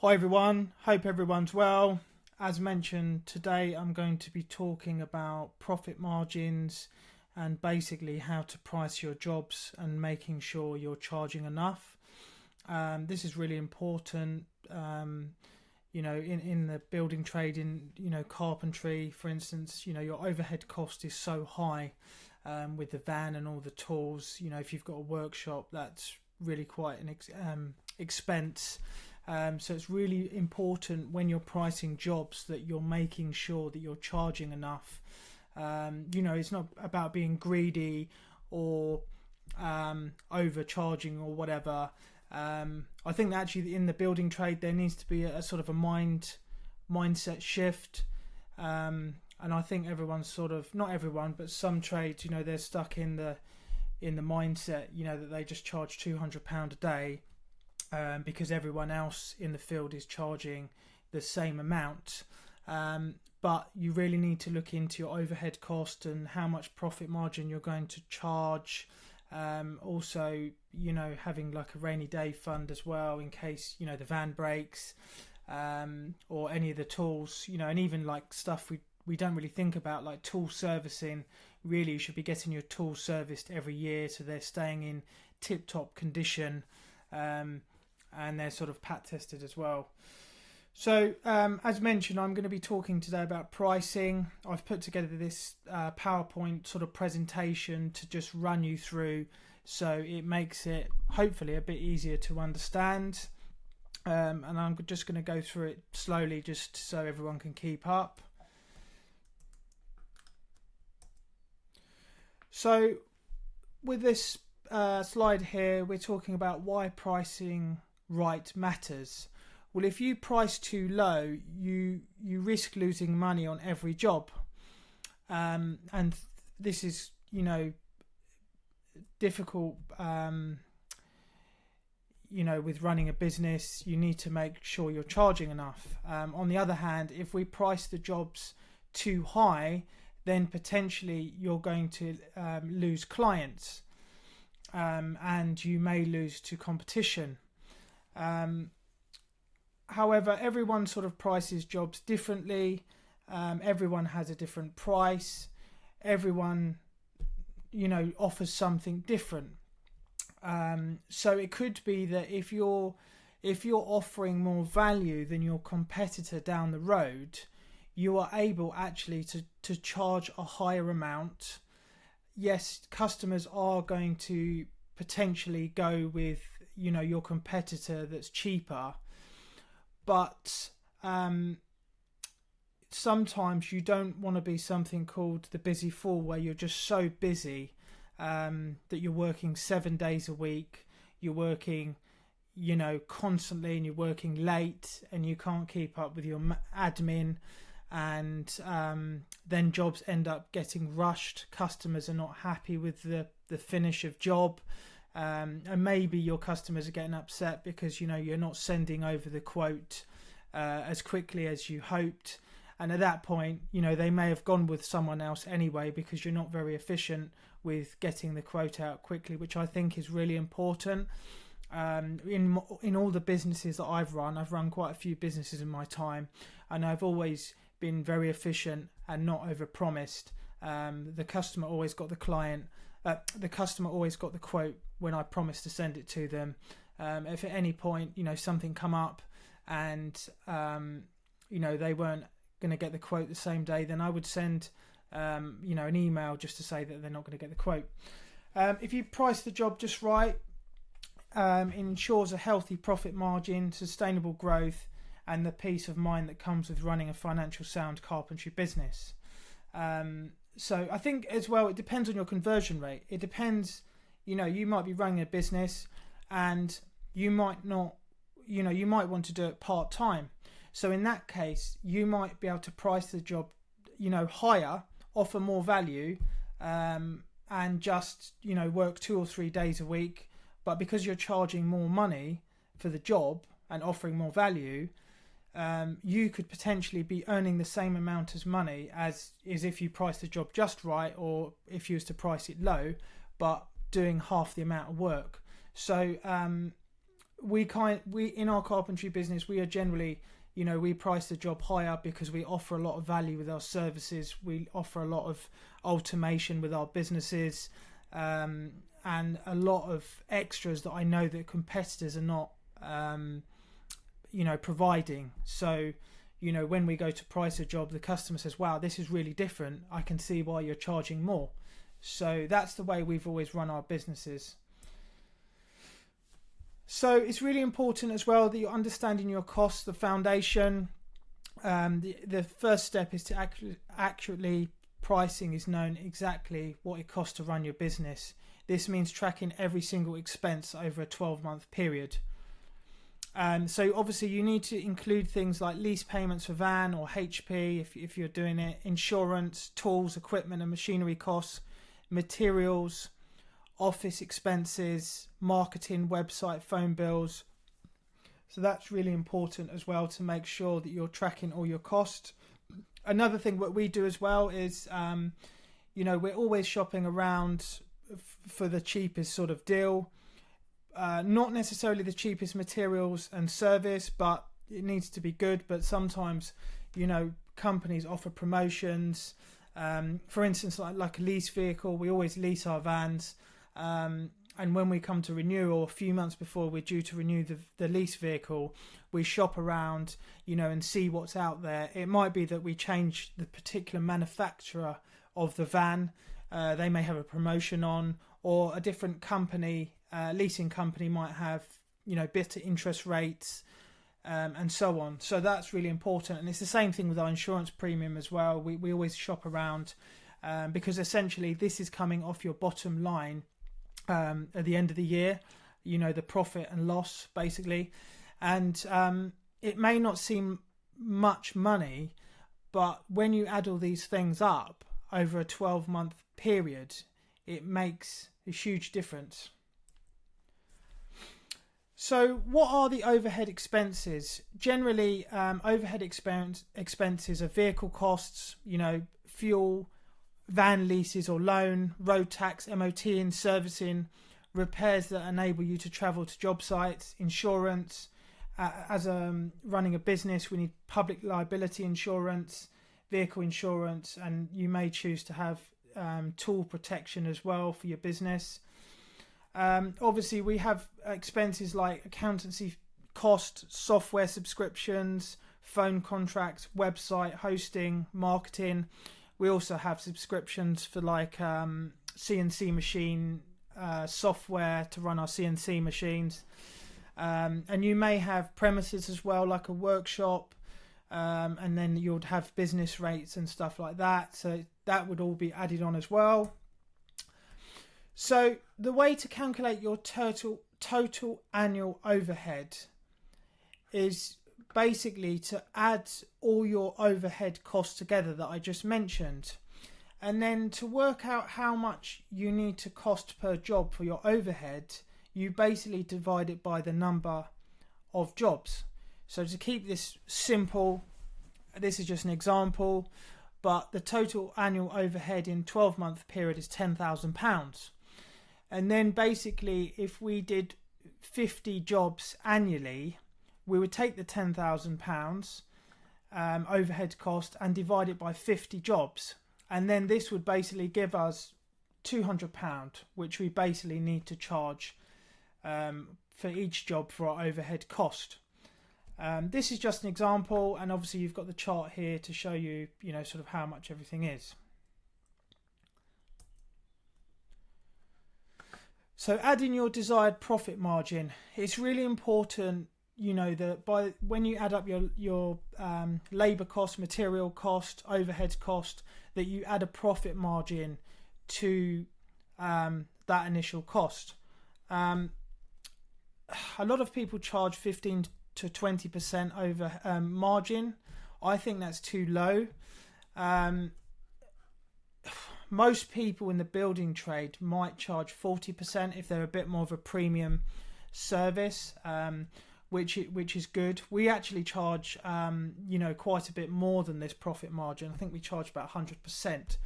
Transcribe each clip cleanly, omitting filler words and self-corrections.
Hi everyone, hope everyone's well. As mentioned, today I'm going to be talking about profit margins and basically how to price your jobs and making sure you're charging enough. This is really important, in the building trade, in, carpentry, for instance, your overhead cost is so high with the van and all the tools. If you've got a workshop, that's really quite an expense. So it's really important when you're pricing jobs that you're making sure that you're charging enough. It's not about being greedy or overcharging or whatever. I think that actually in the building trade there needs to be a sort of a mindset shift. And I think everyone's sort of, not everyone, but some trades, they're stuck in the mindset, that they just charge £200 a day. Because everyone else in the field is charging the same amount. But you really need to look into your overhead cost and how much profit margin you're going to charge. Also, having like a rainy day fund as well in case, the van breaks or any of the tools, and even like stuff we don't really think about, like tool servicing. Really, you should be getting your tools serviced every year so they're staying in tip-top condition. And they're sort of pat tested as well. So as mentioned, I'm going to be talking today about pricing. I've put together this PowerPoint sort of presentation to just run you through, so it makes it hopefully a bit easier to understand. And I'm just going to go through it slowly just so everyone can keep up. So with this slide here, we're talking about why pricing right matters. Well, if you price too low, you risk losing money on every job, and this is difficult. With running a business, you need to make sure you're charging enough. On the other hand, if we price the jobs too high, then potentially you're going to lose clients. And you may lose to competition. However, everyone sort of prices jobs differently. Everyone has a different price. Everyone, offers something different. So it could be that if you're offering more value than your competitor down the road, you are able actually to charge a higher amount. Yes, customers are going to potentially go with, your competitor that's cheaper. But sometimes you don't want to be something called the busy fool, where you're just so busy that you're working 7 days a week. You're working, constantly, and you're working late and you can't keep up with your admin. And then jobs end up getting rushed. Customers are not happy with the finish of job, and maybe your customers are getting upset because you're not sending over the quote as quickly as you hoped, and at that point they may have gone with someone else anyway because you're not very efficient with getting the quote out quickly, which I think is really important. In all the businesses that I've run quite a few businesses in my time, and I've always been very efficient and not over-promised. The customer always got the customer always got the quote when I promised to send it to them. If at any point something come up and they weren't going to get the quote the same day, then I would send an email just to say that they're not going to get the quote. If you price the job just right, it ensures a healthy profit margin, sustainable growth, and the peace of mind that comes with running a financial sound carpentry business. So I think as well, it depends on your conversion rate. It depends, you might be running a business and you might not, you might want to do it part-time. So in that case, you might be able to price the job, higher, offer more value, and just, work 2 or 3 days a week. But because you're charging more money for the job and offering more value, you could potentially be earning the same amount as money as if you price the job just right, or if you was to price it low but doing half the amount of work. So we in our carpentry business, we are generally, we price the job higher because we offer a lot of value with our services. We offer a lot of automation with our businesses, and a lot of extras that I know that competitors are not, providing. So, when we go to price a job, the customer says, wow, this is really different. I can see why you're charging more. So that's the way we've always run our businesses. So it's really important as well that you're understanding your costs, the foundation. The first step is to accurately pricing is known exactly what it costs to run your business. This means tracking every single expense over a 12-month period. So obviously you need to include things like lease payments for van or HP if you're doing it, insurance, tools, equipment and machinery costs, materials, office expenses, marketing, website, phone bills. So that's really important as well to make sure that you're tracking all your costs. Another thing what we do as well is, we're always shopping around for the cheapest sort of deal. Not necessarily the cheapest materials and service, but it needs to be good. But sometimes, companies offer promotions. For instance, like a lease vehicle, we always lease our vans. And when we come to renew, or a few months before we're due to renew the lease vehicle, we shop around, and see what's out there. It might be that we change the particular manufacturer of the van. They may have a promotion on, or a different company, leasing company might have, better interest rates, and so on. So that's really important. And it's the same thing with our insurance premium as well. We always shop around, because essentially this is coming off your bottom line at the end of the year, the profit and loss basically. And it may not seem much money, but when you add all these things up over a 12-month period, it makes a huge difference. So what are the overhead expenses? Generally, overhead expenses are vehicle costs, fuel, van leases or loan, road tax, MOT and servicing, repairs that enable you to travel to job sites, insurance. As running a business, we need public liability insurance, vehicle insurance, and you may choose to have tool protection as well for your business. Obviously, we have expenses like accountancy cost, software subscriptions, phone contracts, website hosting, marketing. We also have subscriptions for like CNC machine software to run our CNC machines. And you may have premises as well, like a workshop, and then you'd have business rates and stuff like that. So that would all be added on as well. So the way to calculate your total annual overhead is basically to add all your overhead costs together that I just mentioned, and then to work out how much you need to cost per job for your overhead, you basically divide it by the number of jobs. So to keep this simple, this is just an example, but the total annual overhead in 12-month period is £10,000. And then basically if we did 50 jobs annually, we would take the £10,000 overhead cost and divide it by 50 jobs. And then this would basically give us £200, which we basically need to charge for each job for our overhead cost. This is just an example, and obviously you've got the chart here to show you, sort of how much everything is. So adding your desired profit margin. It's really important, that when you add up your labour cost, material cost, overhead cost, that you add a profit margin to that initial cost. A lot of people charge 15 to 20% over margin. I think that's too low. Most people in the building trade might charge 40% if they're a bit more of a premium service, which is good. We actually charge, quite a bit more than this profit margin. I think we charge about 100%,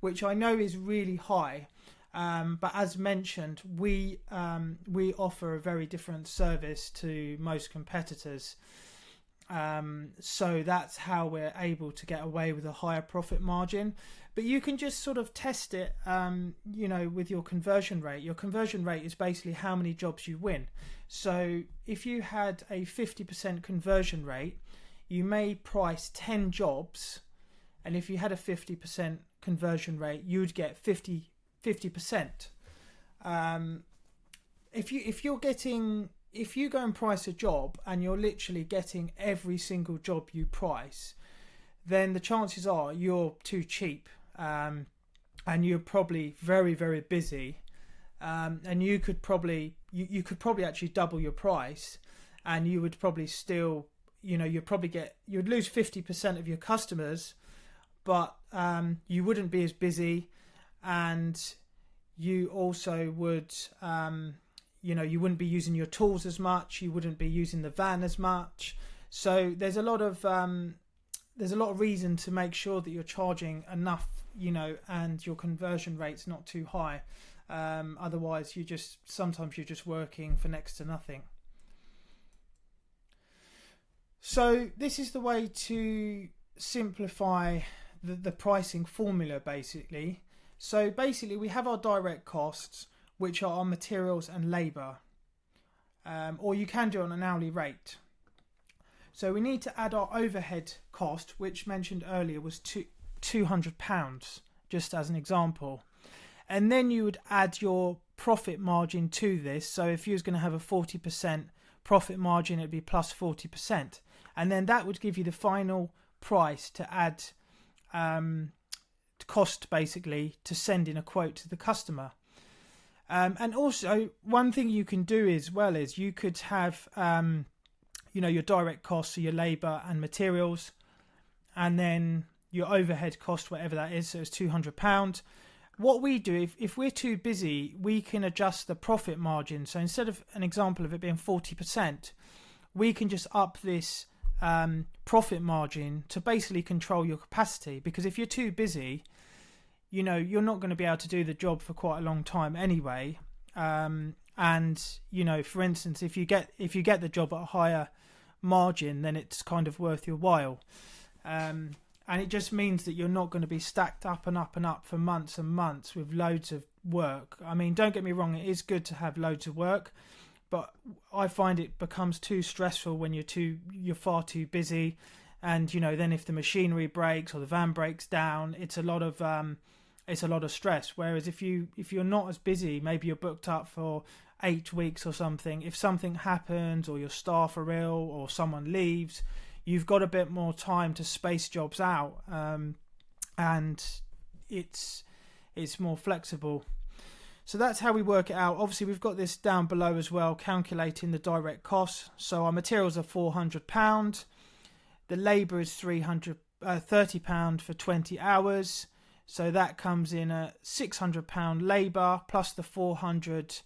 which I know is really high. But as mentioned, we offer a very different service to most competitors. So that's how we're able to get away with a higher profit margin. But you can just sort of test it, with your conversion rate. Your conversion rate is basically how many jobs you win. So if you had a 50% conversion rate, you may price 10 jobs, and if you had a 50% conversion rate, you'd get 50%. If you go and price a job and you're literally getting every single job you price, then the chances are you're too cheap, and you're probably very, very busy, and you could probably actually double your price, and you would probably still, you'd lose 50% of your customers, but you wouldn't be as busy, and you also would, you wouldn't be using your tools as much, you wouldn't be using the van as much. So there's a lot of reason to make sure that you're charging enough, and your conversion rate's not too high. Otherwise, sometimes you're just working for next to nothing. So this is the way to simplify the pricing formula, basically. So basically, we have our direct costs, which are our materials and labour, or you can do it on an hourly rate. So we need to add our overhead cost, which mentioned earlier was £200, just as an example. And then you would add your profit margin to this. So if you was going to have a 40% profit margin, it'd be plus 40%. And then that would give you the final price to add cost, basically, to send in a quote to the customer. And also, one thing you can do as well is you could have, your direct costs, so your labour and materials, and then your overhead cost, whatever that is, so it's £200. What we do, if we're too busy, we can adjust the profit margin. So instead of an example of it being 40%, we can just up this profit margin to basically control your capacity. Because if you're too busy, you're not going to be able to do the job for quite a long time anyway. And for instance, if you get the job at a higher margin, then it's kind of worth your while. And it just means that you're not going to be stacked up and up and up for months and months with loads of work. I mean, don't get me wrong, it is good to have loads of work, but I find it becomes too stressful when you're far too busy. And then if the machinery breaks or the van breaks down, it's a lot of stress. Whereas if you're not as busy, maybe you're booked up for 8 weeks or something, if something happens or your staff are ill or someone leaves, you've got a bit more time to space jobs out, and it's more flexible. So that's how we work it out. Obviously, we've got this down below as well, calculating the direct costs. So our materials are £400. The labour is £30 for 20 hours. So that comes in at £600 labour plus the £400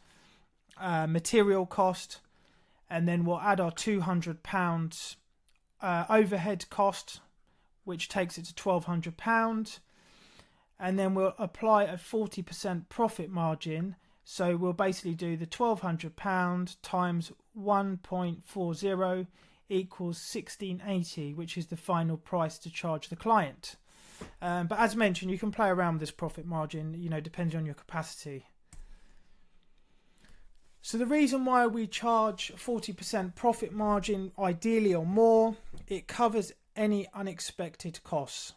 material cost. And then we'll add our £200 overhead cost, which takes it to £1,200. And then we'll apply a 40% profit margin. So we'll basically do the £1,200 times 1.40 equals 1680, which is the final price to charge the client. But as mentioned, you can play around with this profit margin, depending on your capacity. So the reason why we charge 40% profit margin, ideally or more, it covers any unexpected costs.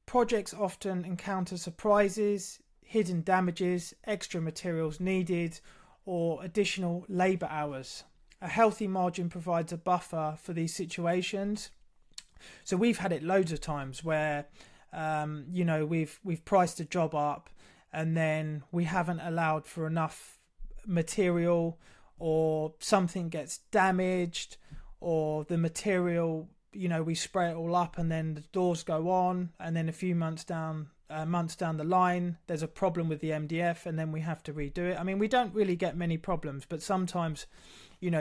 Projects often encounter surprises, hidden damages, extra materials needed, or additional labour hours. A healthy margin provides a buffer for these situations. So we've had it loads of times where, we've priced a job up and then we haven't allowed for enough material, or something gets damaged, or the material, we spray it all up and then the doors go on, and then a few months down the line there's a problem with the MDF and then we have to redo it. I mean, we don't really get many problems, but sometimes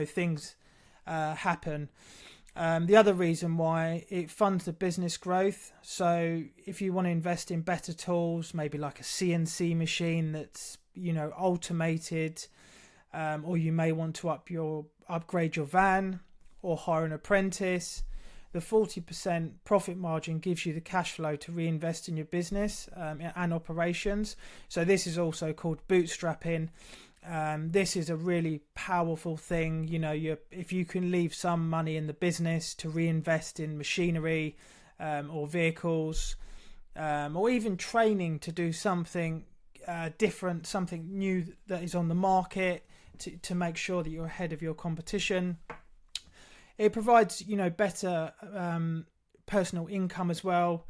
things happen. The other reason why it funds the business growth. So if you want to invest in better tools, maybe like a CNC machine that's, automated, or you may want to upgrade your van or hire an apprentice, the 40% profit margin gives you the cash flow to reinvest in your business and operations. So this is also called bootstrapping. This is a really powerful thing. If you can leave some money in the business to reinvest in machinery or vehicles, or even training to do something different, something new that is on the market to make sure that you're ahead of your competition. It provides, better personal income as well.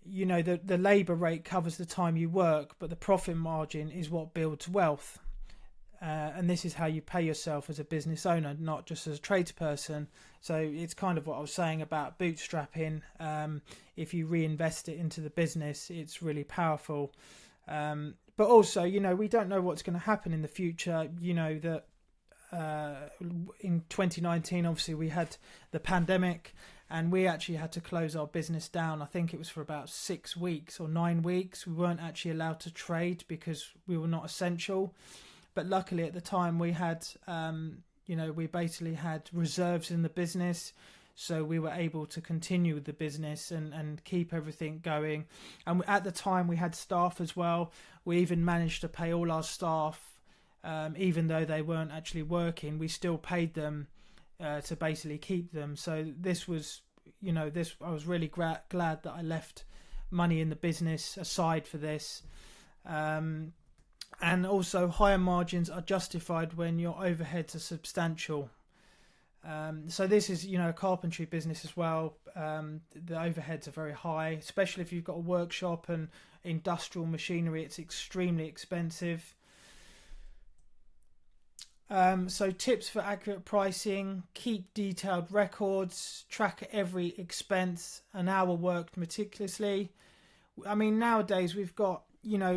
The labour rate covers the time you work, but the profit margin is what builds wealth. And this is how you pay yourself as a business owner, not just as a tradesperson. So it's kind of what I was saying about bootstrapping. If you reinvest it into the business, it's really powerful. But also, we don't know what's going to happen in the future. That in 2019, obviously, we had the pandemic, and we actually had to close our business down. I think it was for about 6 weeks or 9 weeks. We weren't actually allowed to trade because we were not essential. But luckily at the time we had, we basically had reserves in the business. So we were able to continue with the business and keep everything going. And at the time we had staff as well. We even managed to pay all our staff, even though they weren't actually working. We still paid them to basically keep them. So this was, I was really glad that I left money in the business aside for this. And also higher margins are justified when your overheads are substantial. So this is, a carpentry business as well. The overheads are very high, especially if you've got a workshop and industrial machinery. It's extremely expensive. So tips for accurate pricing: keep detailed records, track every expense, an hour worked meticulously. I mean, nowadays we've got,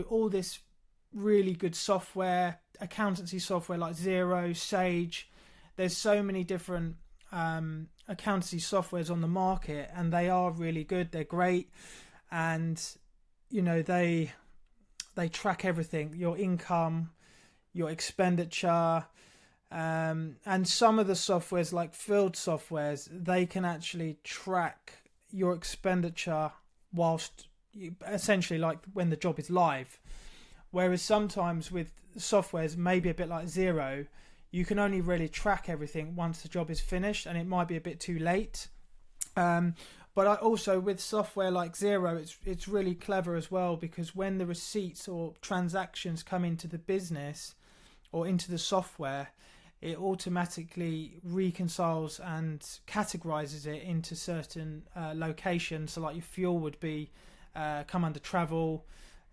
all this really good software, accountancy software like Xero, Sage. There's so many different accountancy softwares on the market, and they are really good. They're great, and they track everything: your income, your expenditure, and some of the softwares like field softwares, they can actually track your expenditure whilst essentially like when the job is live. Whereas sometimes with softwares, maybe a bit like Xero, you can only really track everything once the job is finished, and it might be a bit too late. But I also, with software like Xero, it's really clever as well, because when the receipts or transactions come into the business or into the software, it automatically reconciles and categorizes it into certain locations. So like your fuel would be come under travel.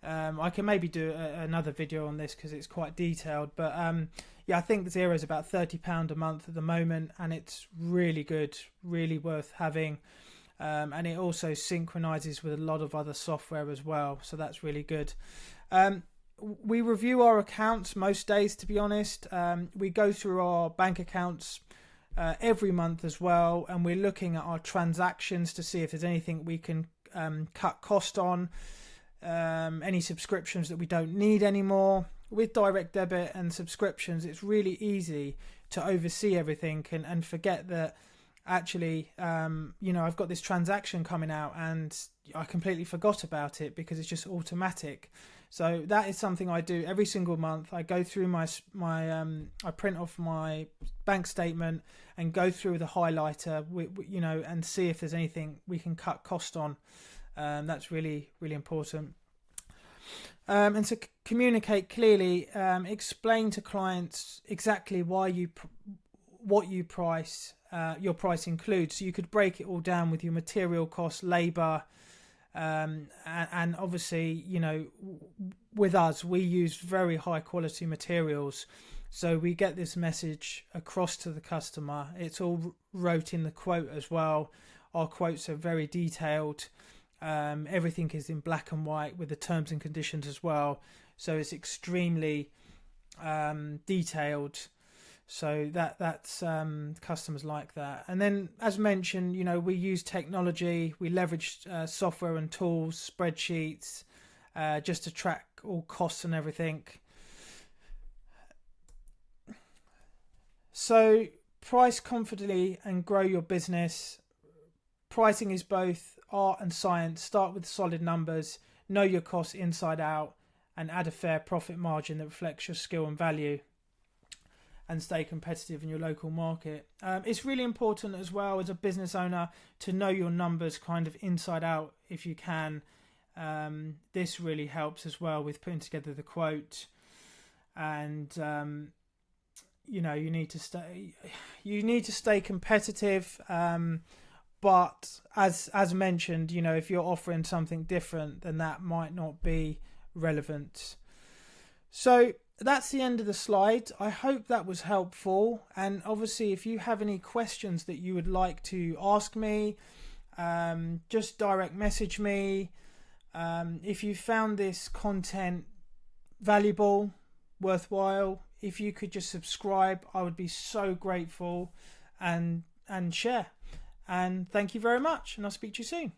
I can maybe do another video on this because it's quite detailed, but I think Xero is about £30 a month at the moment, and it's really good, really worth having, and it also synchronizes with a lot of other software as well, so that's really good. We review our accounts most days, to be honest. We go through our bank accounts every month as well, and we're looking at our transactions to see if there's anything we can cut cost on. Any subscriptions that we don't need anymore. With direct debit and subscriptions, it's really easy to oversee everything and forget that actually, I've got this transaction coming out and I completely forgot about it because it's just automatic. So that is something I do every single month. I go through my I print off my bank statement and go through the highlighter, and see if there's anything we can cut cost on. That's really, really important. And to communicate clearly, explain to clients exactly what you price, your price includes. So you could break it all down with your material costs, labour, and obviously, with us, we use very high quality materials. So we get this message across to the customer. It's all wrote in the quote as well. Our quotes are very detailed. Everything is in black and white with the terms and conditions as well. So it's extremely detailed. So that's customers like that. And then, as mentioned, we use technology. We leverage software and tools, spreadsheets, just to track all costs and everything. So price confidently and grow your business. Pricing is both art and science. Start with solid numbers, know your costs inside out, and add a fair profit margin that reflects your skill and value, and stay competitive in your local market. It's really important as well as a business owner to know your numbers kind of inside out if you can. This really helps as well with putting together the quote. And you need to stay competitive. But as mentioned, if you're offering something different, then that might not be relevant. So that's the end of the slide. I hope that was helpful. And obviously, if you have any questions that you would like to ask me, just direct message me. If you found this content valuable, worthwhile, if you could just subscribe, I would be so grateful, and share. And thank you very much, and I'll speak to you soon.